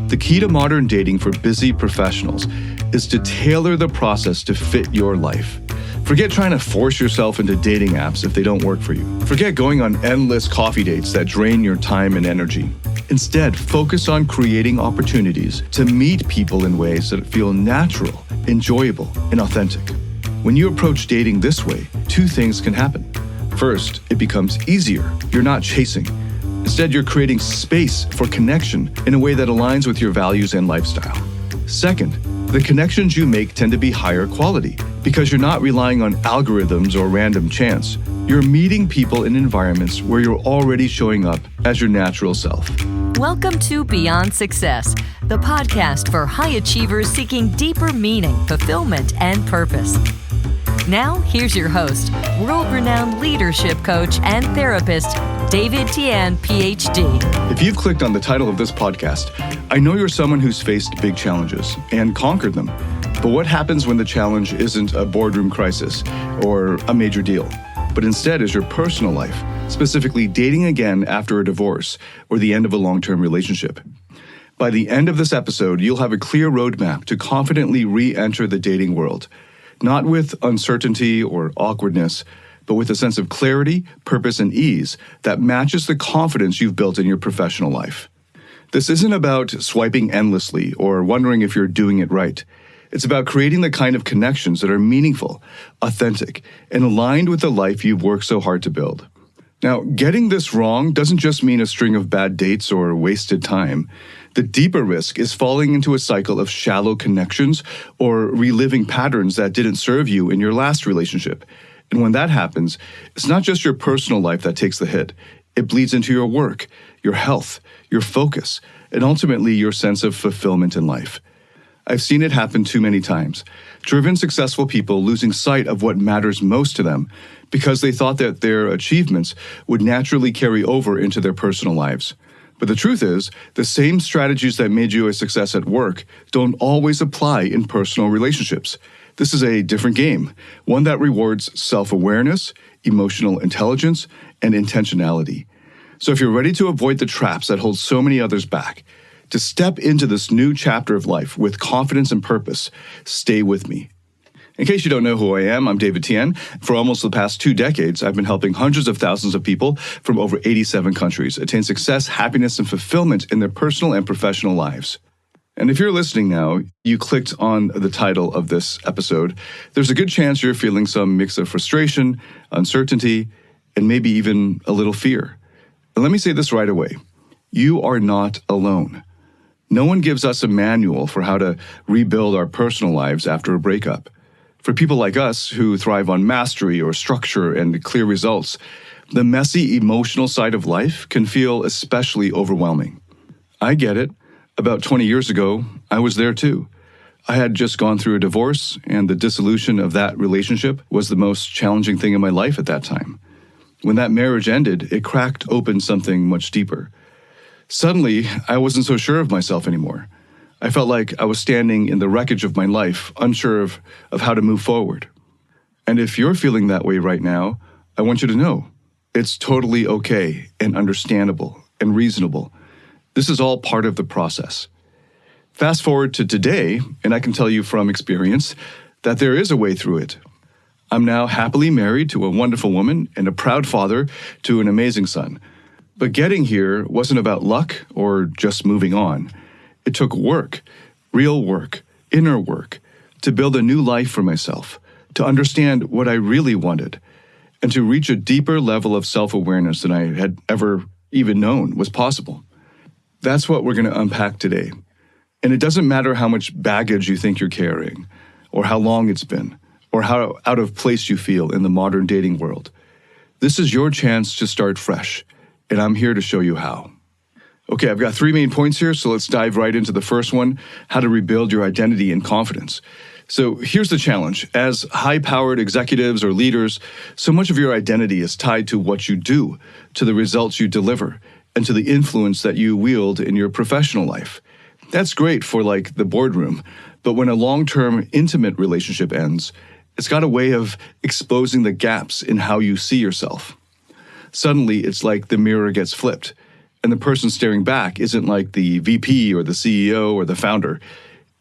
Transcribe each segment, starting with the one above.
The key to modern dating for busy professionals is to tailor the process to fit your life. Forget trying to force yourself into dating apps if they don't work for you. Forget going on endless coffee dates that drain your time and energy. Instead, focus on creating opportunities to meet people in ways that feel natural, enjoyable, and authentic. When you approach dating this way, two things can happen. First, it becomes easier. You're not chasing. Instead, you're creating space for connection in a way that aligns with your values and lifestyle. Second, the connections you make tend to be higher quality because you're not relying on algorithms or random chance. You're meeting people in environments where you're already showing up as your natural self. Welcome to Beyond Success, the podcast for high achievers seeking deeper meaning, fulfillment, and purpose. Now, here's your host, world-renowned leadership coach and therapist, David Tian, PhD. If you've clicked on the title of this podcast, I know you're someone who's faced big challenges and conquered them. But what happens when the challenge isn't a boardroom crisis or a major deal, but instead is your personal life, specifically dating again after a divorce or the end of a long-term relationship? By the end of this episode, you'll have a clear roadmap to confidently re-enter the dating world, not with uncertainty or awkwardness, but with a sense of clarity, purpose, and ease that matches the confidence you've built in your professional life. This isn't about swiping endlessly or wondering if you're doing it right. It's about creating the kind of connections that are meaningful, authentic, and aligned with the life you've worked so hard to build. Now, getting this wrong doesn't just mean a string of bad dates or wasted time. The deeper risk is falling into a cycle of shallow connections or reliving patterns that didn't serve you in your last relationship. And when that happens, it's not just your personal life that takes the hit. It bleeds into your work, your health, your focus, and ultimately your sense of fulfillment in life. I've seen it happen too many times. Driven, successful people losing sight of what matters most to them because they thought that their achievements would naturally carry over into their personal lives. But the truth is, the same strategies that made you a success at work don't always apply in personal relationships. This is a different game, one that rewards self-awareness, emotional intelligence, and intentionality. So if you're ready to avoid the traps that hold so many others back, to step into this new chapter of life with confidence and purpose, stay with me. In case you don't know who I am, I'm David Tian. For almost the past 2 decades, I've been helping hundreds of thousands of people from over 87 countries attain success, happiness, and fulfillment in their personal and professional lives. And if you're listening now, you clicked on the title of this episode, there's a good chance you're feeling some mix of frustration, uncertainty, and maybe even a little fear. And let me say this right away. You are not alone. No one gives us a manual for how to rebuild our personal lives after a breakup. For people like us who thrive on mastery or structure and clear results, the messy emotional side of life can feel especially overwhelming. I get it. About 20 years ago, I was there too. I had just gone through a divorce, and the dissolution of that relationship was the most challenging thing in my life at that time. When that marriage ended, it cracked open something much deeper. Suddenly, I wasn't so sure of myself anymore. I felt like I was standing in the wreckage of my life, unsure of how to move forward. And if you're feeling that way right now, I want you to know it's totally okay and understandable and reasonable. This is all part of the process. Fast forward to today, and I can tell you from experience that there is a way through it. I'm now happily married to a wonderful woman and a proud father to an amazing son. But getting here wasn't about luck or just moving on. It took work, real work, inner work, to build a new life for myself, to understand what I really wanted, and to reach a deeper level of self-awareness than I had ever even known was possible. That's what we're going to unpack today. And it doesn't matter how much baggage you think you're carrying, or how long it's been, or how out of place you feel in the modern dating world. This is your chance to start fresh, and I'm here to show you how. Okay, I've got 3 main points here, so let's dive right into the first one, how to rebuild your identity and confidence. So here's the challenge. As high-powered executives or leaders, so much of your identity is tied to what you do, to the results you deliver, and to the influence that you wield in your professional life. That's great for like the boardroom, but when a long-term intimate relationship ends, it's got a way of exposing the gaps in how you see yourself. Suddenly, it's like the mirror gets flipped, And the person staring back isn't like the VP or the CEO or the founder.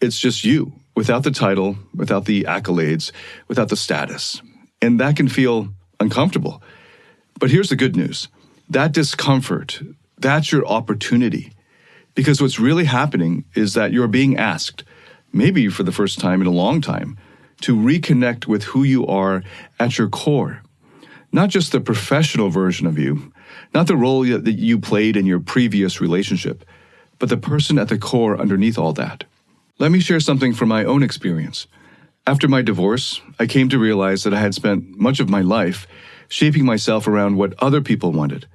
It's just you, without the title, without the accolades, without the status. And that can feel uncomfortable. But here's the good news. That discomfort, that's your opportunity. Because what's really happening is that you're being asked, maybe for the first time in a long time, to reconnect with who you are at your core. Not just the professional version of you, not the role that you played in your previous relationship, but the person at the core underneath all that. Let me share something from my own experience. After my divorce, I came to realize that I had spent much of my life shaping myself around what other people wanted,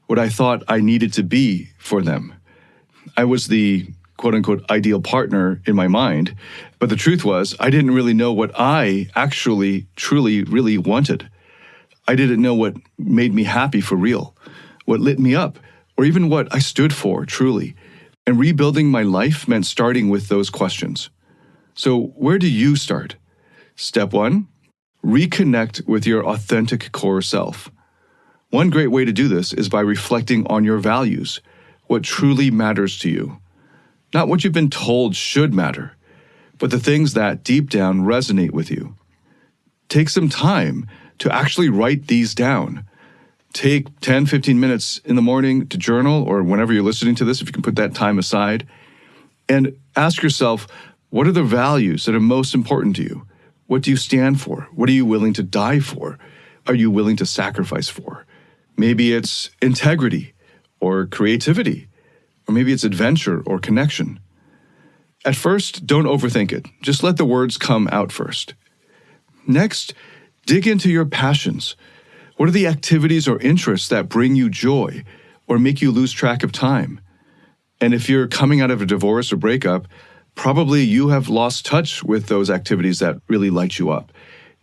what I thought I needed to be for them. I was the quote-unquote ideal partner in my mind, but the truth was I didn't really know what I actually, truly, really wanted. I didn't know what made me happy for real, what lit me up, or even what I stood for truly. And rebuilding my life meant starting with those questions. So where do you start? Step 1, reconnect with your authentic core self. One great way to do this is by reflecting on your values, what truly matters to you. Not what you've been told should matter, but the things that deep down resonate with you. Take some time to actually write these down. Take 10, 15 minutes in the morning to journal, or whenever you're listening to this, if you can put that time aside, and ask yourself, what are the values that are most important to you? What do you stand for? What are you willing to die for? Are you willing to sacrifice for? Maybe it's integrity or creativity, or maybe it's adventure or connection. At first, don't overthink it. Just let the words come out first. Next, dig into your passions. What are the activities or interests that bring you joy or make you lose track of time? And if you're coming out of a divorce or breakup, probably you have lost touch with those activities that really light you up.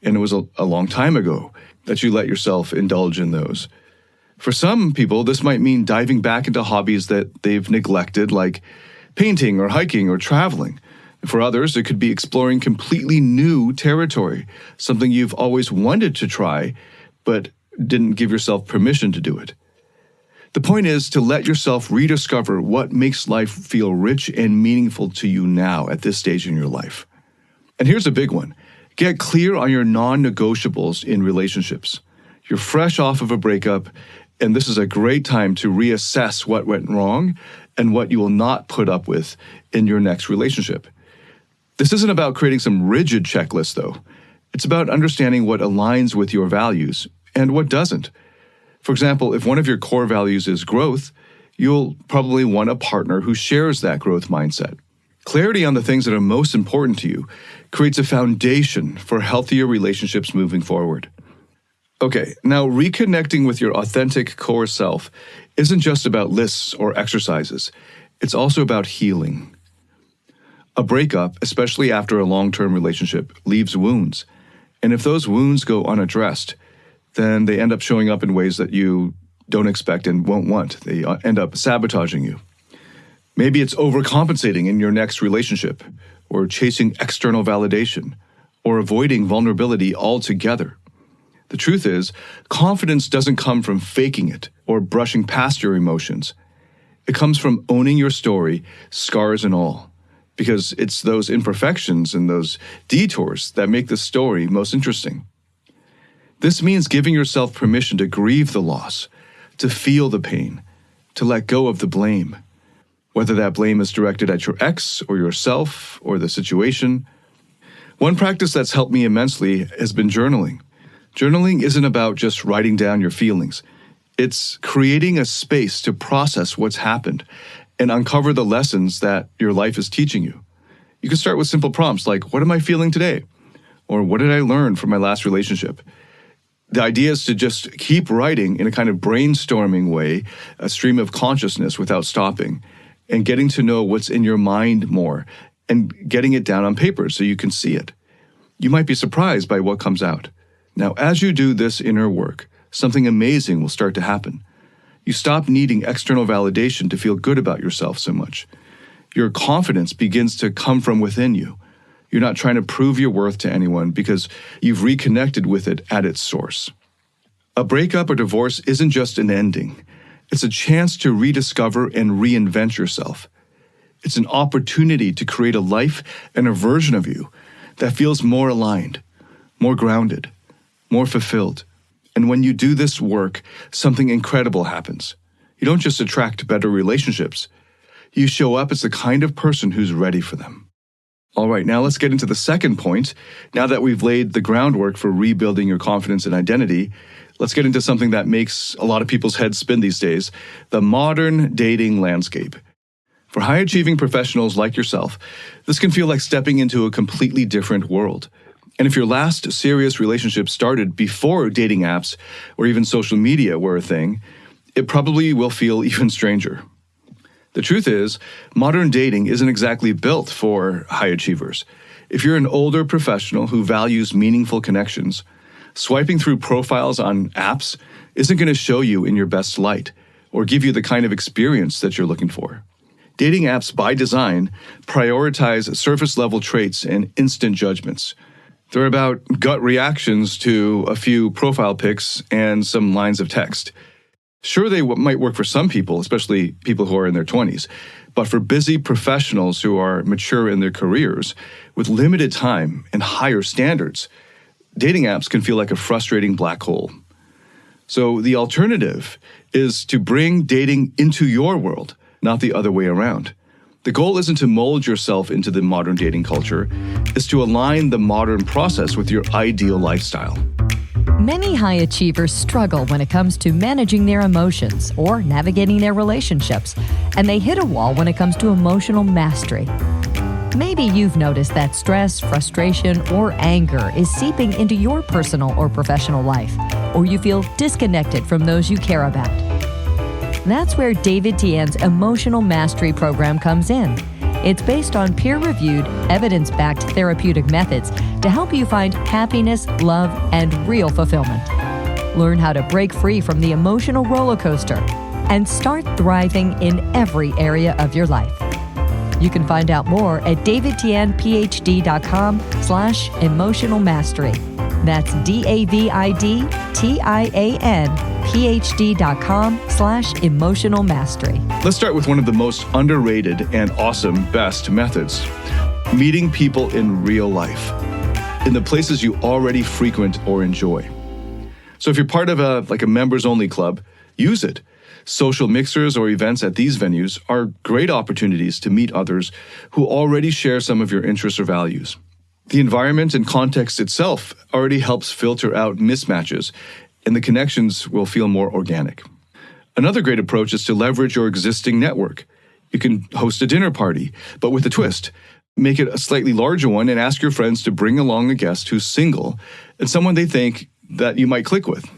And it was a long time ago that you let yourself indulge in those. For some people, this might mean diving back into hobbies that they've neglected, like painting or hiking or traveling. For others, it could be exploring completely new territory, something you've always wanted to try, but didn't give yourself permission to do it. The point is to let yourself rediscover what makes life feel rich and meaningful to you now at this stage in your life. And here's a big one. Get clear on your non-negotiables in relationships. You're fresh off of a breakup, and this is a great time to reassess what went wrong and what you will not put up with in your next relationship. This isn't about creating some rigid checklist, though. It's about understanding what aligns with your values and what doesn't. For example, if one of your core values is growth, you'll probably want a partner who shares that growth mindset. Clarity on the things that are most important to you creates a foundation for healthier relationships moving forward. Okay, now reconnecting with your authentic core self isn't just about lists or exercises. It's also about healing. A breakup, especially after a long-term relationship, leaves wounds. And if those wounds go unaddressed, then they end up showing up in ways that you don't expect and won't want. They end up sabotaging you. Maybe it's overcompensating in your next relationship, or chasing external validation, or avoiding vulnerability altogether. The truth is, confidence doesn't come from faking it or brushing past your emotions. It comes from owning your story, scars and all, because it's those imperfections and those detours that make the story most interesting. This means giving yourself permission to grieve the loss, to feel the pain, to let go of the blame, whether that blame is directed at your ex or yourself or the situation. One practice that's helped me immensely has been journaling. Journaling isn't about just writing down your feelings. It's creating a space to process what's happened and uncover the lessons that your life is teaching you. You can start with simple prompts like, what am I feeling today? Or what did I learn from my last relationship? The idea is to just keep writing in a kind of brainstorming way, a stream of consciousness without stopping, and getting to know what's in your mind more and getting it down on paper so you can see it. You might be surprised by what comes out. Now, as you do this inner work, something amazing will start to happen. You stop needing external validation to feel good about yourself so much. Your confidence begins to come from within you. You're not trying to prove your worth to anyone because you've reconnected with it at its source. A breakup or divorce isn't just an ending. It's a chance to rediscover and reinvent yourself. It's an opportunity to create a life and a version of you that feels more aligned, more grounded, more fulfilled. And when you do this work, something incredible happens. You don't just attract better relationships. You show up as the kind of person who's ready for them. All right, now let's get into the second point. Now that we've laid the groundwork for rebuilding your confidence and identity, let's get into something that makes a lot of people's heads spin these days, the modern dating landscape. For high-achieving professionals like yourself, this can feel like stepping into a completely different world. And if your last serious relationship started before dating apps or even social media were a thing, it probably will feel even stranger. The truth is, modern dating isn't exactly built for high achievers. If you're an older professional who values meaningful connections, swiping through profiles on apps isn't going to show you in your best light or give you the kind of experience that you're looking for. Dating apps, by design, prioritize surface-level traits and instant judgments. They're about gut reactions to a few profile pics and some lines of text. Sure, they might work for some people, especially people who are in their 20s, but for busy professionals who are mature in their careers, with limited time and higher standards, dating apps can feel like a frustrating black hole. So the alternative is to bring dating into your world, not the other way around. The goal isn't to mold yourself into the modern dating culture, it's to align the modern process with your ideal lifestyle. Many high achievers struggle when it comes to managing their emotions or navigating their relationships, and they hit a wall when it comes to emotional mastery. Maybe you've noticed that stress, frustration, or anger is seeping into your personal or professional life, or you feel disconnected from those you care about. That's where David Tien's Emotional Mastery Program comes in. It's based on peer-reviewed, evidence-backed therapeutic methods to help you find happiness, love, and real fulfillment. Learn how to break free from the emotional roller coaster and start thriving in every area of your life. You can find out more at davidtianphd.com/emotional mastery. That's DAVIDTIANPHD.com/emotional mastery. Let's start with one of the most underrated and awesome best methods, meeting people in real life, in the places you already frequent or enjoy. So if you're part of a members-only club, use it. Social mixers or events at these venues are great opportunities to meet others who already share some of your interests or values. The environment and context itself already helps filter out mismatches, and the connections will feel more organic. Another great approach is to leverage your existing network. You can host a dinner party, but with a twist. Make it a slightly larger one and ask your friends to bring along a guest who's single and someone they think that you might click with.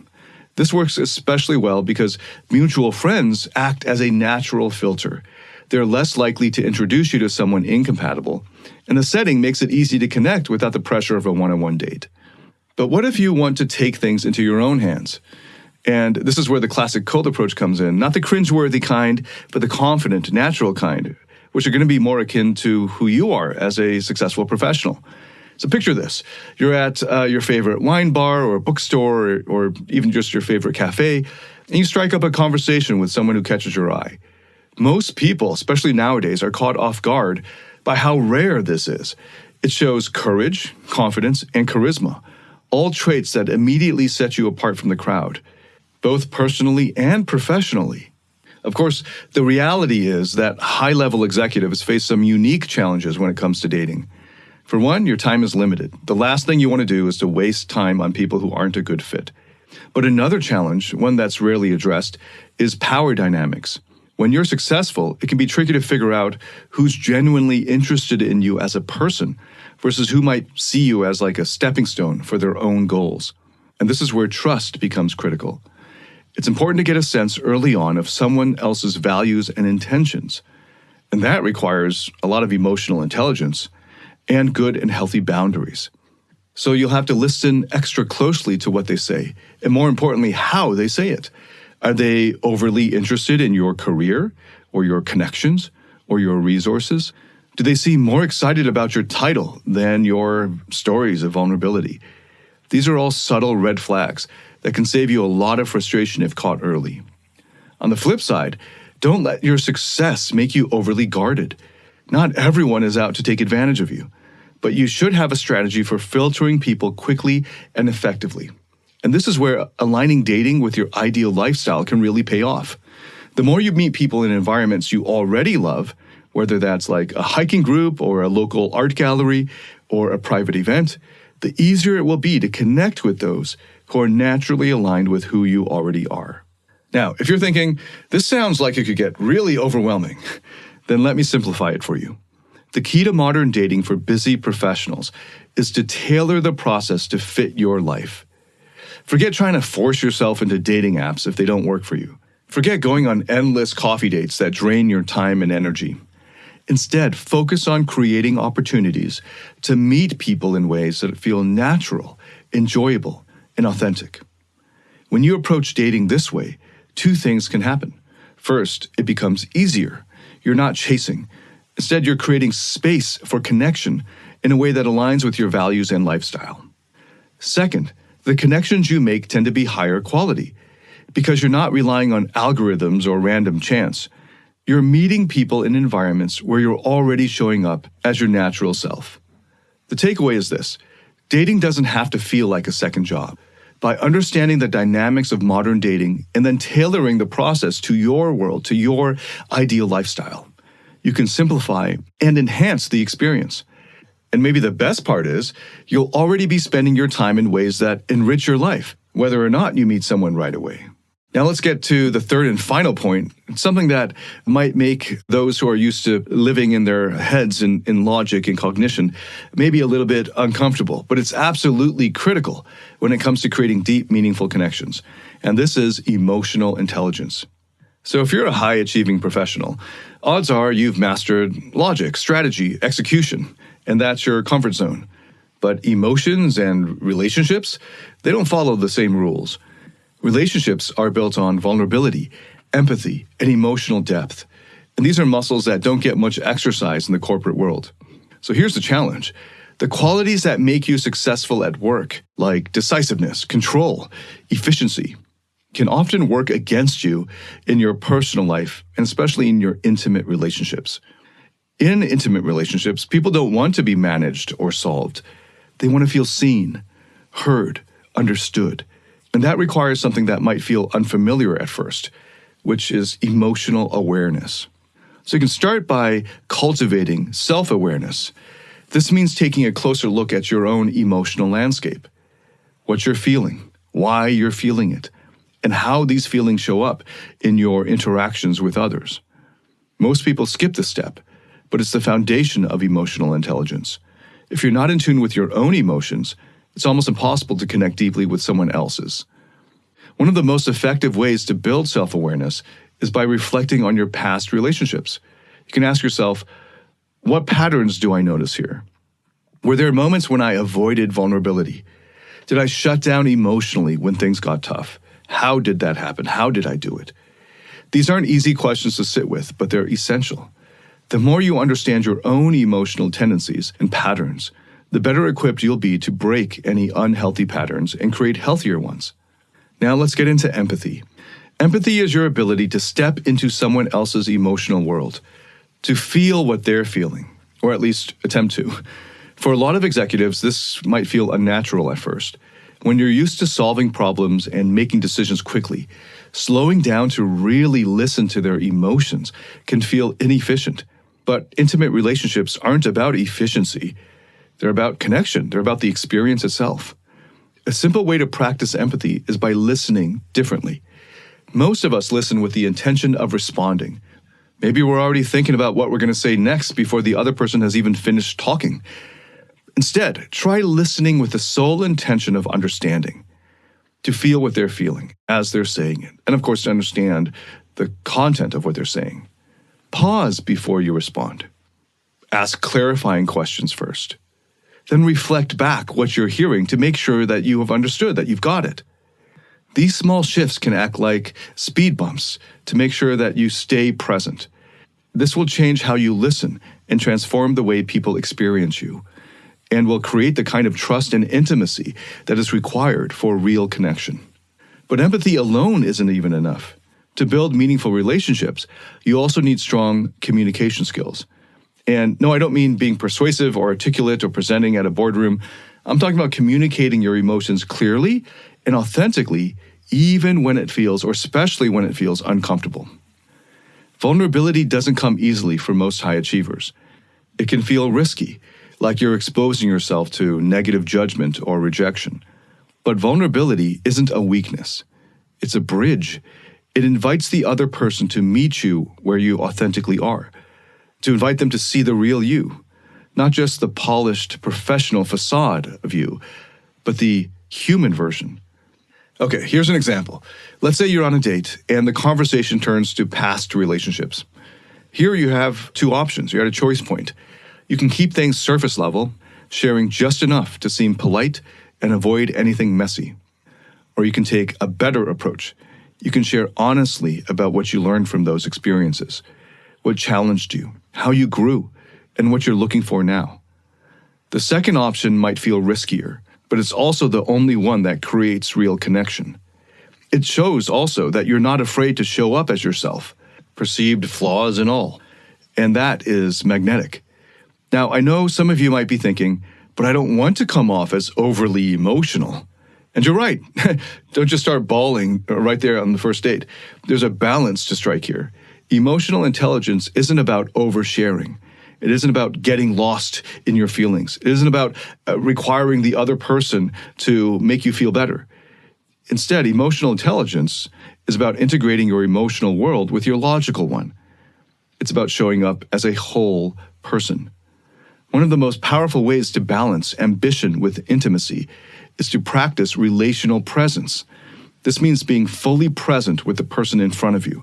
This works especially well because mutual friends act as a natural filter. They're less likely to introduce you to someone incompatible, and the setting makes it easy to connect without the pressure of a one-on-one date. But what if you want to take things into your own hands? And this is where the classic cold approach comes in, not the cringeworthy kind, but the confident, natural kind, which are going to be more akin to who you are as a successful professional. So picture this. You're at your favorite wine bar or bookstore or even just your favorite cafe, and you strike up a conversation with someone who catches your eye. Most people, especially nowadays, are caught off guard by how rare this is. It shows courage, confidence, and charisma, all traits that immediately set you apart from the crowd, both personally and professionally. Of course, the reality is that high-level executives face some unique challenges when it comes to dating. For one, your time is limited. The last thing you want to do is to waste time on people who aren't a good fit. But another challenge, one that's rarely addressed, is power dynamics. When you're successful, it can be tricky to figure out who's genuinely interested in you as a person versus who might see you as like a stepping stone for their own goals. And this is where trust becomes critical. It's important to get a sense early on of someone else's values and intentions. And that requires a lot of emotional intelligence and good and healthy boundaries. So you'll have to listen extra closely to what they say, and more importantly, how they say it. Are they overly interested in your career, or your connections, or your resources? Do they seem more excited about your title than your stories of vulnerability? These are all subtle red flags that can save you a lot of frustration if caught early. On the flip side, don't let your success make you overly guarded. Not everyone is out to take advantage of you, but you should have a strategy for filtering people quickly and effectively. And this is where aligning dating with your ideal lifestyle can really pay off. The more you meet people in environments you already love, whether that's like a hiking group or a local art gallery or a private event, the easier it will be to connect with those who are naturally aligned with who you already are. Now, if you're thinking, this sounds like it could get really overwhelming, then let me simplify it for you. The key to modern dating for busy professionals is to tailor the process to fit your life. Forget trying to force yourself into dating apps if they don't work for you. Forget going on endless coffee dates that drain your time and energy. Instead, focus on creating opportunities to meet people in ways that feel natural, enjoyable, and authentic. When you approach dating this way, two things can happen. First, it becomes easier. You're not chasing. Instead, you're creating space for connection in a way that aligns with your values and lifestyle. Second, the connections you make tend to be higher quality because you're not relying on algorithms or random chance. You're meeting people in environments where you're already showing up as your natural self. The takeaway is this: dating doesn't have to feel like a second job. By understanding the dynamics of modern dating and then tailoring the process to your world, to your ideal lifestyle, you can simplify and enhance the experience. And maybe the best part is, you'll already be spending your time in ways that enrich your life, whether or not you meet someone right away. Now let's get to the third and final point, something that might make those who are used to living in their heads in logic and cognition maybe a little bit uncomfortable, but it's absolutely critical when it comes to creating deep, meaningful connections. And this is emotional intelligence. So if you're a high-achieving professional, odds are you've mastered logic, strategy, execution, and that's your comfort zone. But emotions and relationships, they don't follow the same rules. Relationships are built on vulnerability, empathy, and emotional depth. And these are muscles that don't get much exercise in the corporate world. So here's the challenge. The qualities that make you successful at work, like decisiveness, control, efficiency, can often work against you in your personal life, and especially in your intimate relationships. In intimate relationships, people don't want to be managed or solved. They want to feel seen, heard, understood. And that requires something that might feel unfamiliar at first, which is emotional awareness. So you can start by cultivating self-awareness. This means taking a closer look at your own emotional landscape, what you're feeling, why you're feeling it, and how these feelings show up in your interactions with others. Most people skip this step, but it's the foundation of emotional intelligence. If you're not in tune with your own emotions, it's almost impossible to connect deeply with someone else's. One of the most effective ways to build self-awareness is by reflecting on your past relationships. You can ask yourself, what patterns do I notice here? Were there moments when I avoided vulnerability? Did I shut down emotionally when things got tough? How did that happen? How did I do it? These aren't easy questions to sit with, but they're essential. The more you understand your own emotional tendencies and patterns, the better equipped you'll be to break any unhealthy patterns and create healthier ones. Now let's get into empathy. Empathy is your ability to step into someone else's emotional world, to feel what they're feeling, or at least attempt to. For a lot of executives, this might feel unnatural at first. When you're used to solving problems and making decisions quickly, slowing down to really listen to their emotions can feel inefficient. But intimate relationships aren't about efficiency. They're about connection. They're about the experience itself. A simple way to practice empathy is by listening differently. Most of us listen with the intention of responding. Maybe we're already thinking about what we're going to say next before the other person has even finished talking. Instead, try listening with the sole intention of understanding, to feel what they're feeling as they're saying it, and of course to understand the content of what they're saying. Pause before you respond. Ask clarifying questions first. Then reflect back what you're hearing to make sure that you have understood, that you've got it. These small shifts can act like speed bumps to make sure that you stay present. This will change how you listen and transform the way people experience you, and will create the kind of trust and intimacy that is required for real connection. But empathy alone isn't even enough. To build meaningful relationships, you also need strong communication skills. And no, I don't mean being persuasive or articulate or presenting at a boardroom. I'm talking about communicating your emotions clearly and authentically, even when it feels, or especially when it feels, uncomfortable. Vulnerability doesn't come easily for most high achievers. It can feel risky, like you're exposing yourself to negative judgment or rejection. But vulnerability isn't a weakness. It's a bridge. It invites the other person to meet you where you authentically are, to invite them to see the real you, not just the polished professional facade of you, but the human version. Okay, here's an example. Let's say you're on a date and the conversation turns to past relationships. Here you have two options. You're at a choice point. You can keep things surface level, sharing just enough to seem polite and avoid anything messy. Or you can take a better approach. You can share honestly about what you learned from those experiences, what challenged you, how you grew, and what you're looking for now. The second option might feel riskier, but it's also the only one that creates real connection. It shows also that you're not afraid to show up as yourself, perceived flaws and all, and that is magnetic. Now, I know some of you might be thinking, but I don't want to come off as overly emotional. And you're right. Don't just start bawling right there on the first date. There's a balance to strike here. Emotional intelligence isn't about oversharing. It isn't about getting lost in your feelings. It isn't about requiring the other person to make you feel better. Instead, emotional intelligence is about integrating your emotional world with your logical one. It's about showing up as a whole person. One of the most powerful ways to balance ambition with intimacy is to practice relational presence. This means being fully present with the person in front of you,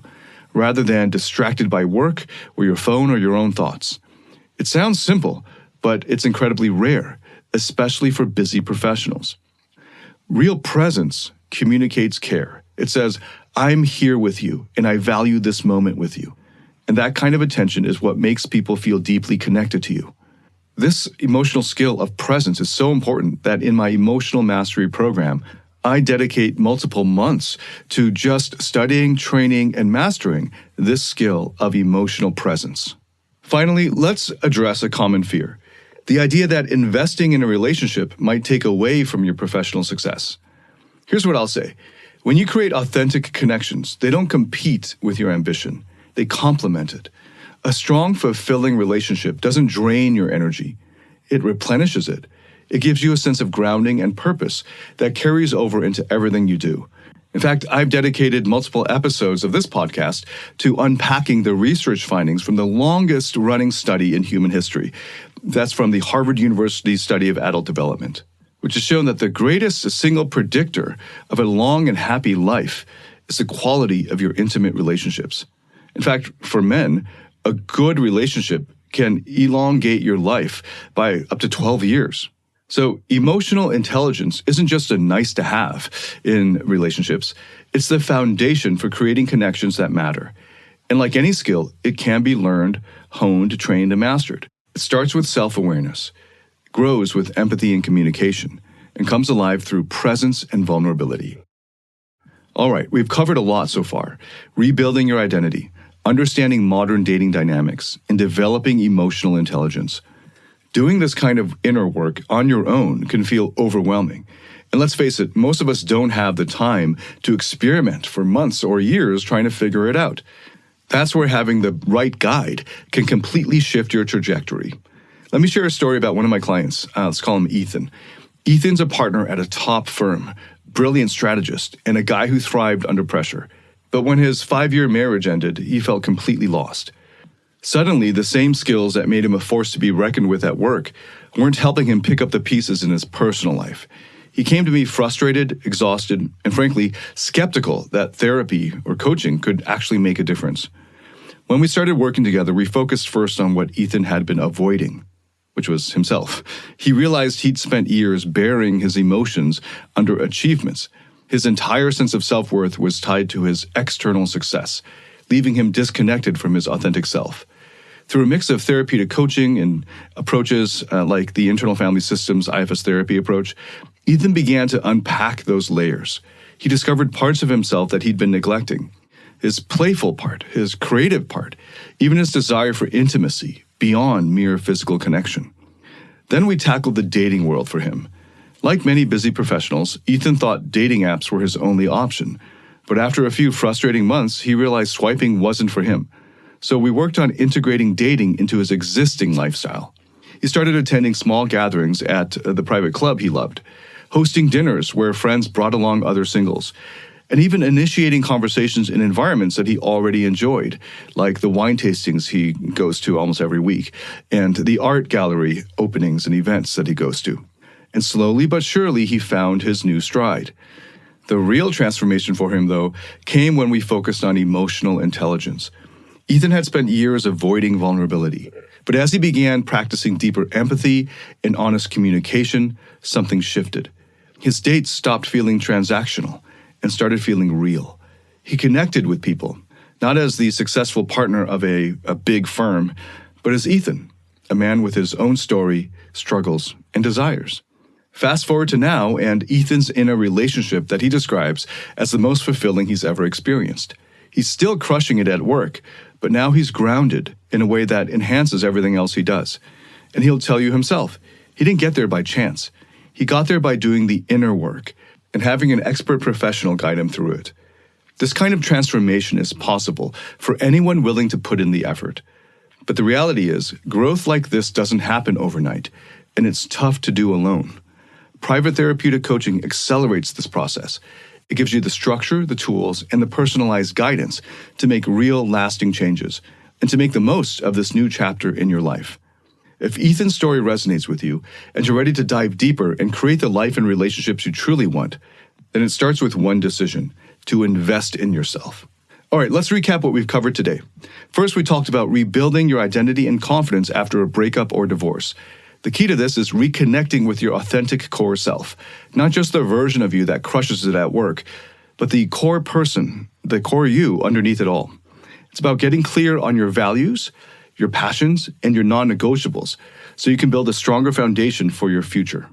rather than distracted by work or your phone or your own thoughts. It sounds simple, but it's incredibly rare, especially for busy professionals. Real presence communicates care. It says, I'm here with you, and I value this moment with you. And that kind of attention is what makes people feel deeply connected to you. This emotional skill of presence is so important that in my emotional mastery program, I dedicate multiple months to just studying, training, and mastering this skill of emotional presence. Finally, let's address a common fear: the idea that investing in a relationship might take away from your professional success. Here's what I'll say. When you create authentic connections, they don't compete with your ambition. They complement it. A strong, fulfilling relationship doesn't drain your energy. It replenishes it. It gives you a sense of grounding and purpose that carries over into everything you do. In fact, I've dedicated multiple episodes of this podcast to unpacking the research findings from the longest-running study in human history. That's from the Harvard University study of adult development, which has shown that the greatest single predictor of a long and happy life is the quality of your intimate relationships. In fact, for men, a good relationship can elongate your life by up to 12 years. So emotional intelligence isn't just a nice to have in relationships. It's the foundation for creating connections that matter. And like any skill, it can be learned, honed, trained, and mastered. It starts with self-awareness, grows with empathy and communication, and comes alive through presence and vulnerability. All right, we've covered a lot so far. Rebuilding your identity, understanding modern dating dynamics, and developing emotional intelligence. Doing this kind of inner work on your own can feel overwhelming. And let's face it, most of us don't have the time to experiment for months or years trying to figure it out. That's where having the right guide can completely shift your trajectory. Let me share a story about one of my clients. Let's call him Ethan. Ethan's a partner at a top firm, brilliant strategist, and a guy who thrived under pressure. But when his 5-year marriage ended, he felt completely lost. Suddenly, the same skills that made him a force to be reckoned with at work weren't helping him pick up the pieces in his personal life. He came to me frustrated, exhausted, and frankly, skeptical that therapy or coaching could actually make a difference. When we started working together, we focused first on what Ethan had been avoiding, which was himself. He realized he'd spent years burying his emotions under achievements. His entire sense of self-worth was tied to his external success, leaving him disconnected from his authentic self. Through a mix of therapeutic coaching and approaches like the internal family systems IFS therapy approach, Ethan began to unpack those layers. He discovered parts of himself that he'd been neglecting. his playful part, his creative part, even his desire for intimacy beyond mere physical connection. Then we tackled the dating world for him. Like many busy professionals, Ethan thought dating apps were his only option. But after a few frustrating months, he realized swiping wasn't for him. So we worked on integrating dating into his existing lifestyle. He started attending small gatherings at the private club he loved, hosting dinners where friends brought along other singles, and even initiating conversations in environments that he already enjoyed, like the wine tastings he goes to almost every week, and the art gallery openings and events that he goes to. And slowly but surely, he found his new stride. The real transformation for him, though, came when we focused on emotional intelligence. Ethan had spent years avoiding vulnerability, but as he began practicing deeper empathy and honest communication, something shifted. His dates stopped feeling transactional and started feeling real. He connected with people, not as the successful partner of a big firm, but as Ethan, a man with his own story, struggles, and desires. Fast forward to now, and Ethan's in a relationship that he describes as the most fulfilling he's ever experienced. He's still crushing it at work, but now he's grounded in a way that enhances everything else he does. And he'll tell you himself, he didn't get there by chance. He got there by doing the inner work and having an expert professional guide him through it. This kind of transformation is possible for anyone willing to put in the effort. But the reality is, growth like this doesn't happen overnight, and it's tough to do alone. Private therapeutic coaching accelerates this process. It gives you the structure, the tools, and the personalized guidance to make real, lasting changes and to make the most of this new chapter in your life. If Ethan's story resonates with you and you're ready to dive deeper and create the life and relationships you truly want, then it starts with one decision: to invest in yourself. All right, let's recap what we've covered today. First, we talked about rebuilding your identity and confidence after a breakup or divorce. The key to this is reconnecting with your authentic core self, not just the version of you that crushes it at work, but the core person, the core you underneath it all. It's about getting clear on your values, your passions, and your non-negotiables, so you can build a stronger foundation for your future.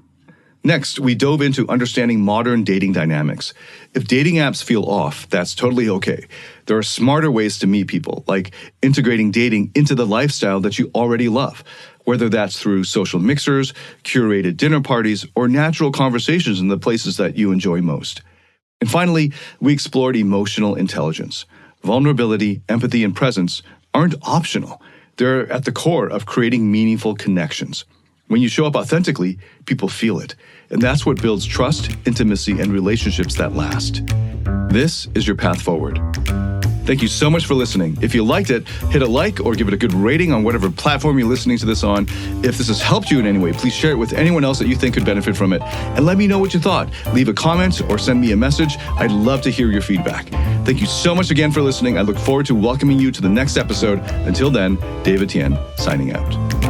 Next, we dove into understanding modern dating dynamics. If dating apps feel off, that's totally okay. There are smarter ways to meet people, like integrating dating into the lifestyle that you already love, whether that's through social mixers, curated dinner parties, or natural conversations in the places that you enjoy most. And finally, we explored emotional intelligence. Vulnerability, empathy, and presence aren't optional. They're at the core of creating meaningful connections. When you show up authentically, people feel it. And that's what builds trust, intimacy, and relationships that last. This is your path forward. Thank you so much for listening. If you liked it, hit a like or give it a good rating on whatever platform you're listening to this on. If this has helped you in any way, please share it with anyone else that you think could benefit from it. And let me know what you thought. Leave a comment or send me a message. I'd love to hear your feedback. Thank you so much again for listening. I look forward to welcoming you to the next episode. Until then, David Tien, signing out.